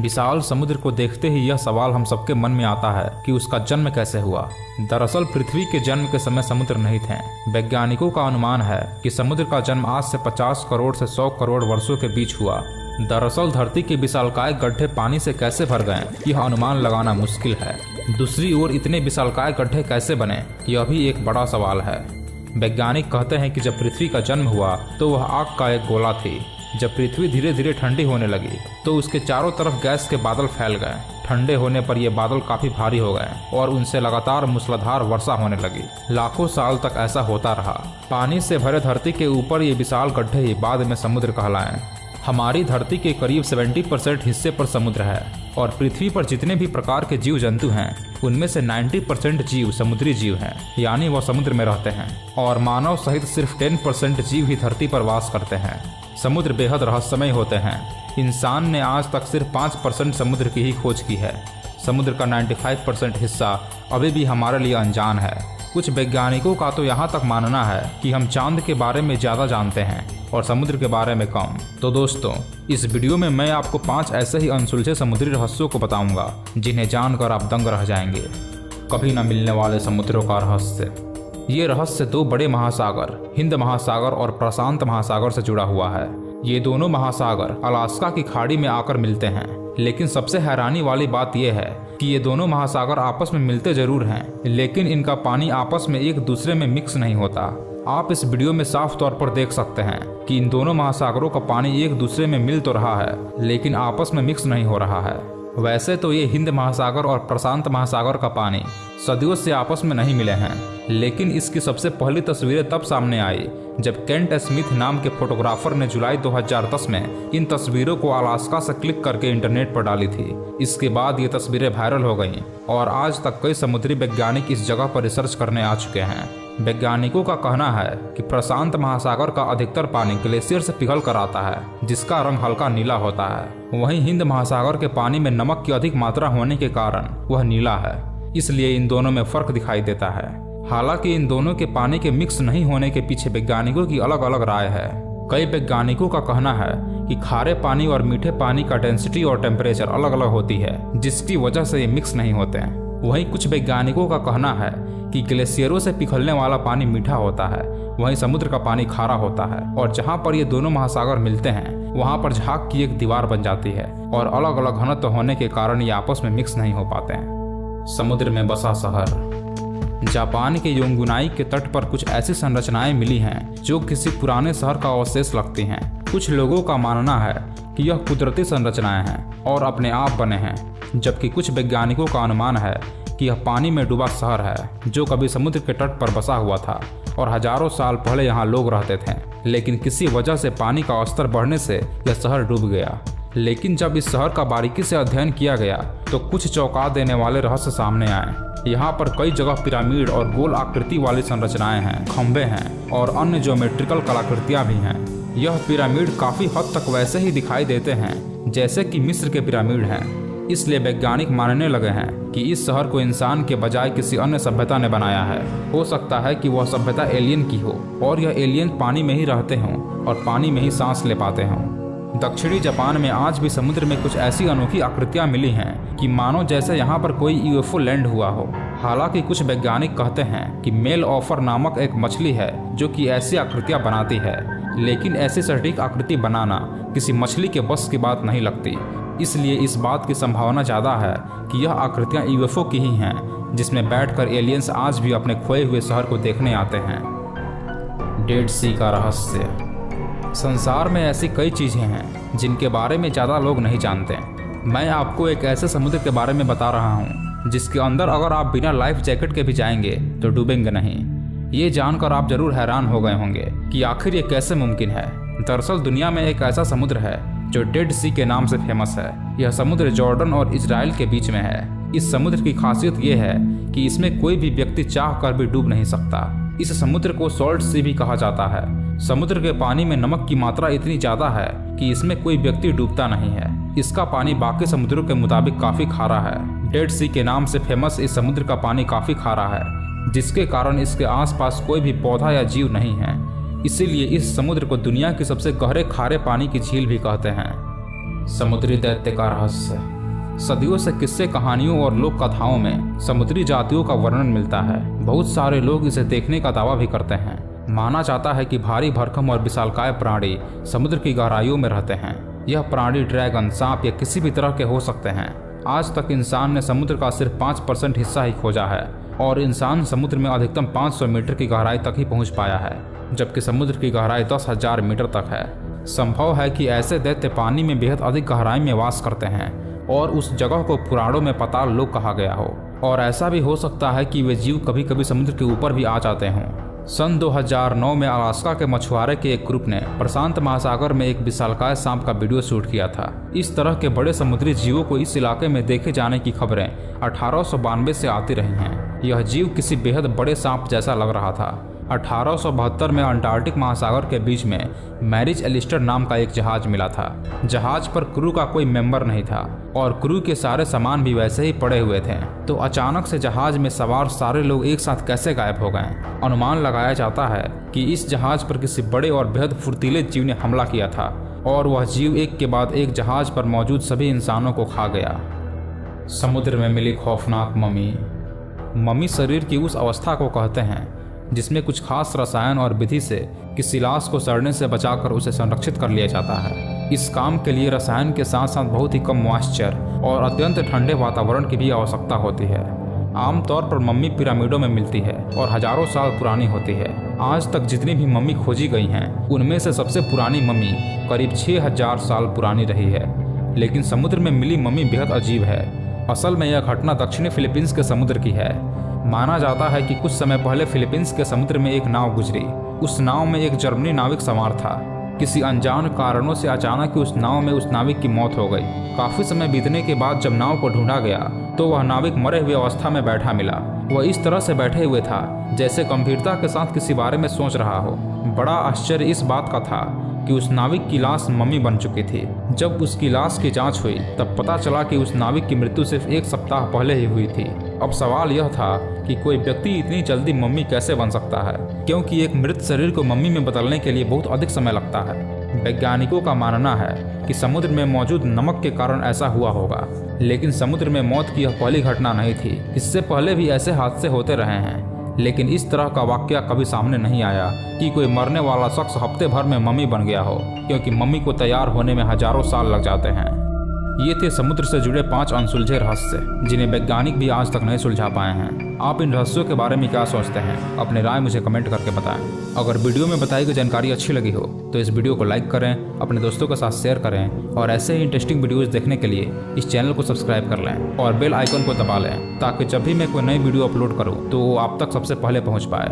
विशाल समुद्र को देखते ही यह सवाल हम सबके मन में आता है कि उसका जन्म कैसे हुआ। दरअसल पृथ्वी के जन्म के समय समुद्र नहीं थे। वैज्ञानिकों का अनुमान है कि समुद्र का जन्म आज से 50 करोड़ से 100 करोड़ वर्षों के बीच हुआ। दरअसल धरती के विशालकाय गड्ढे पानी से कैसे भर गए, यह अनुमान लगाना मुश्किल है। दूसरी ओर इतने विशालकाय गड्ढे कैसे बने, यह भी एक बड़ा सवाल है। वैज्ञानिक कहते हैं कि जब पृथ्वी का जन्म हुआ तो वह आग का एक गोला थी। जब पृथ्वी धीरे धीरे ठंडी होने लगी तो उसके चारों तरफ गैस के बादल फैल गए। ठंडे होने पर ये बादल काफी भारी हो गए और उनसे लगातार मूसलाधार वर्षा होने लगी। लाखों साल तक ऐसा होता रहा। पानी से भरे धरती के ऊपर ये विशाल गड्ढे ही बाद में समुद्र कहलाए। हमारी धरती के करीब 70% हिस्से पर समुद्र है और पृथ्वी पर जितने भी प्रकार के जीव जंतु हैं उनमें से 90% जीव समुद्री जीव हैं, यानी वह समुद्र में रहते हैं। और मानव सहित सिर्फ 10% जीव ही धरती पर वास करते हैं। समुद्र बेहद रहस्यमय होते हैं। इंसान ने आज तक सिर्फ 5% समुद्र की ही खोज की है। समुद्र का 95% हिस्सा अभी भी हमारे लिए अनजान है। कुछ वैज्ञानिकों का तो यहाँ तक मानना है कि हम चांद के बारे में ज़्यादा जानते हैं और समुद्र के बारे में कम। तो दोस्तों, इस वीडियो में मैं आपको 5 ऐसे ही अनसुलझे समुद्री रहस्यों को बताऊंगा जिन्हें जानकर आप दंग रह जाएंगे। कभी न मिलने वाले समुद्रों का रहस्य। ये रहस्य 2 बड़े महासागर हिंद महासागर और प्रशांत महासागर से जुड़ा हुआ है। ये दोनों महासागर अलास्का की खाड़ी में आकर मिलते हैं, लेकिन सबसे हैरानी वाली बात यह है कि ये दोनों महासागर आपस में मिलते जरूर हैं, लेकिन इनका पानी आपस में एक दूसरे में मिक्स नहीं होता। आप इस वीडियो में साफ तौर पर देख सकते हैं कि इन दोनों महासागरों का पानी एक दूसरे में मिल तो रहा है, लेकिन आपस में मिक्स नहीं हो रहा है। वैसे तो ये हिंद महासागर और प्रशांत महासागर का पानी सदियों से आपस में नहीं मिले हैं, लेकिन इसकी सबसे पहली तस्वीरें तब सामने आई जब केंट स्मिथ नाम के फोटोग्राफर ने जुलाई 2010 में इन तस्वीरों को अलास्का से क्लिक करके इंटरनेट पर डाली थी। इसके बाद ये तस्वीरें वायरल हो गईं और आज तक कई समुद्री वैज्ञानिक इस जगह पर रिसर्च करने आ चुके हैं। वैज्ञानिकों का कहना है कि प्रशांत महासागर का अधिकतर पानी ग्लेशियर से पिघल कर आता है, जिसका रंग हल्का नीला होता है। वहीं हिंद महासागर के पानी में नमक की अधिक मात्रा होने के कारण वह नीला है, इसलिए इन दोनों में फर्क दिखाई देता है। हालांकि इन दोनों के पानी के मिक्स नहीं होने के पीछे वैज्ञानिकों की अलग अलग राय है। कई वैज्ञानिकों का कहना है कि खारे पानी और मीठे पानी का डेंसिटी और टेम्परेचर अलग अलग होती है, जिसकी वजह से ये मिक्स नहीं होते हैं। वहीं कुछ वैज्ञानिकों का कहना है कि ग्लेशियरों से पिघलने वाला पानी मीठा होता है, वहीं समुद्र का पानी खारा होता है और जहां पर ये दोनों महासागर मिलते हैं वहां पर झाग की एक दीवार बन जाती है और अलग अलग घनत्व होने के कारण ये आपस में मिक्स नहीं हो पाते हैं। समुद्र में बसा शहर। जापान के योंगुनाई के तट पर कुछ ऐसी संरचनाएं मिली हैं जो किसी पुराने शहर का अवशेष लगती हैं। कुछ लोगों का मानना है कि यह कुदरती संरचनाएं हैं और अपने आप बने हैं, जबकि कुछ वैज्ञानिकों का अनुमान है कि यह पानी में डूबा शहर है जो कभी समुद्र के तट पर बसा हुआ था और हजारों साल पहले यहाँ लोग रहते थे, लेकिन किसी वजह से पानी का स्तर बढ़ने से यह शहर डूब गया। लेकिन जब इस शहर का बारीकी से अध्ययन किया गया तो कुछ चौंका देने वाले रहस्य सामने आए। यहाँ पर कई जगह पिरामिड और गोल आकृति वाली संरचनाएं हैं, खंभे हैं और अन्य ज्योमेट्रिकल कलाकृतियां भी हैं। यह पिरामिड काफी हद तक वैसे ही दिखाई देते हैं जैसे कि मिस्र के पिरामिड हैं। इसलिए वैज्ञानिक मानने लगे हैं कि इस शहर को इंसान के बजाय किसी अन्य सभ्यता ने बनाया है। हो सकता है कि वह सभ्यता एलियन की हो और यह एलियन पानी में ही रहते हों और पानी में ही सांस ले पाते हों। दक्षिणी जापान में आज भी समुद्र में कुछ ऐसी अनोखी आकृतियां मिली हैं कि मानो जैसे यहाँ पर कोई यूएफओ लैंड हुआ हो। हालांकि कुछ वैज्ञानिक कहते हैं कि मेल ऑफर नामक एक मछली है जो कि ऐसी आकृतियां बनाती है, लेकिन ऐसी सटीक आकृति बनाना किसी मछली के बस की बात नहीं लगती। इसलिए इस बात की संभावना ज़्यादा है कि यह आकृतियाँ यूएफओ की ही हैं, जिसमें बैठकर एलियंस आज भी अपने खोए हुए शहर को देखने आते हैं। डेड सी का रहस्य। संसार में ऐसी कई चीज़ें हैं जिनके बारे में ज़्यादा लोग नहीं जानते। मैं आपको एक ऐसे समुद्र के बारे में बता रहा हूँ जिसके अंदर अगर आप बिना लाइफ जैकेट के भी जाएंगे तो डूबेंगे नहीं। ये जानकर आप जरूर हैरान हो गए होंगे कि आखिर ये कैसे मुमकिन है। दरअसल दुनिया में एक ऐसा समुद्र है जो डेड सी के नाम से फेमस है। यह समुद्र जॉर्डन और इजराइल के बीच में है। इस समुद्र की खासियत यह है कि इसमें कोई भी व्यक्ति चाह कर भी डूब नहीं सकता। इस समुद्र को सॉल्ट सी भी कहा जाता है। समुद्र के पानी में नमक की मात्रा इतनी ज्यादा है कि इसमें कोई व्यक्ति डूबता नहीं है। इसका पानी बाकी समुद्रों के मुताबिक काफी खारा है। डेड सी के नाम से फेमस इस समुद्र का पानी काफी खारा है, जिसके कारण इसके आसपास कोई भी पौधा या जीव नहीं है। इसीलिए इस समुद्र को दुनिया की सबसे गहरे खारे पानी की झील भी कहते हैं। समुद्री दैत्य का रहस्य। सदियों से किस्से कहानियों और लोक कथाओं में समुद्री जातियों का वर्णन मिलता है। बहुत सारे लोग इसे देखने का दावा भी करते हैं। माना जाता है कि भारी भरकम और विशालकाय प्राणी समुद्र की गहराइयों में रहते हैं। यह प्राणी ड्रैगन, सांप या किसी भी तरह के हो सकते हैं। आज तक इंसान ने समुद्र का सिर्फ 5% हिस्सा ही खोजा है और इंसान समुद्र में अधिकतम 500 मीटर की गहराई तक ही पहुंच पाया है, जबकि समुद्र की गहराई 10,000 मीटर तक है। संभव है कि ऐसे दैत्य पानी में बेहद अधिक गहराई में वास करते हैं और उस जगह को पुराणों में पाताल लोक कहा गया हो। और ऐसा भी हो सकता है कि वे जीव कभी कभी समुद्र के ऊपर भी आ जाते हों। सन 2009 में अलास्का के मछुआरे के एक ग्रुप ने प्रशांत महासागर में एक विशालकाय सांप का वीडियो शूट किया था। इस तरह के बड़े समुद्री जीवों को इस इलाके में देखे जाने की खबरें 1892 से आती रही हैं। यह जीव किसी बेहद बड़े सांप जैसा लग रहा था। 1872 में अंटार्कटिक महासागर के बीच में मैरिज एलिस्टर नाम का एक जहाज मिला था। जहाज पर क्रू का कोई मेंबर नहीं था और क्रू के सारे सामान भी वैसे ही पड़े हुए थे। तो अचानक से जहाज में सवार सारे लोग एक साथ कैसे गायब हो गए? अनुमान लगाया जाता है कि इस जहाज पर किसी बड़े और बेहद फुर्तीले जीव ने हमला किया था और वह जीव एक के बाद एक जहाज पर मौजूद सभी इंसानों को खा गया। समुद्र में मिली खौफनाक मम्मी। मम्मी शरीर की उस अवस्था को कहते हैं जिसमें कुछ खास रसायन और विधि से किसी लाश को सड़ने से बचाकर उसे संरक्षित कर लिया जाता है। इस काम के लिए रसायन के साथ साथ बहुत ही कम मॉइस्चर और अत्यंत ठंडे वातावरण की भी आवश्यकता होती है। आमतौर पर मम्मी पिरामिडों में मिलती है और हजारों साल पुरानी होती है। आज तक जितनी भी मम्मी खोजी गई हैं, उनमें से सबसे पुरानी मम्मी करीब 6000 साल पुरानी रही है। लेकिन समुद्र में मिली मम्मी बेहद अजीब है। असल में यह घटना दक्षिणी फिलीपींस के समुद्र की है। माना जाता है कि कुछ समय पहले फिलीपींस के समुद्र में एक नाव गुजरी। उस नाव में एक जर्मनी नाविक सवार था। किसी अनजान कारणों से अचानक ही उस नाव में उस नाविक की मौत हो गई। काफी समय बीतने के बाद जब नाव को ढूंढा गया तो वह नाविक मरे हुए अवस्था में बैठा मिला। वह इस तरह से बैठे हुए था जैसे गंभीरता के साथ किसी बारे में सोच रहा हो। बड़ा आश्चर्य इस बात का था कि उस नाविक की लाश मम्मी बन चुकी थी। जब उसकी लाश की जांच हुई तब पता चला कि उस नाविक की मृत्यु सिर्फ 1 सप्ताह पहले ही हुई थी। अब सवाल यह था कि कोई व्यक्ति इतनी जल्दी मम्मी कैसे बन सकता है, क्योंकि एक मृत शरीर को मम्मी में बदलने के लिए बहुत अधिक समय लगता है। वैज्ञानिकों का मानना है कि समुद्र में मौजूद नमक के कारण ऐसा हुआ होगा, लेकिन समुद्र में मौत की यह पहली घटना नहीं थी। इससे पहले भी ऐसे हादसे होते रहे हैं, लेकिन इस तरह का वाकया कभी सामने नहीं आया कि कोई मरने वाला शख्स हफ्ते भर में मम्मी बन गया हो, क्योंकि मम्मी को तैयार होने में हजारों साल लग जाते हैं। ये थे समुद्र से जुड़े 5 अनसुलझे रहस्य, जिन्हें वैज्ञानिक भी आज तक नहीं सुलझा पाए हैं। आप इन रहस्यों के बारे में क्या सोचते हैं? अपनी राय मुझे कमेंट करके बताएं। अगर वीडियो में बताई गई जानकारी अच्छी लगी हो तो इस वीडियो को लाइक करें, अपने दोस्तों के साथ शेयर करें और ऐसे ही इंटरेस्टिंग वीडियोस देखने के लिए इस चैनल को सब्सक्राइब कर लें और बेल आइकन को दबा लें, ताकि जब भी मैं कोई नई वीडियो अपलोड करूँ तो वो आप तक सबसे पहले पहुँच पाए।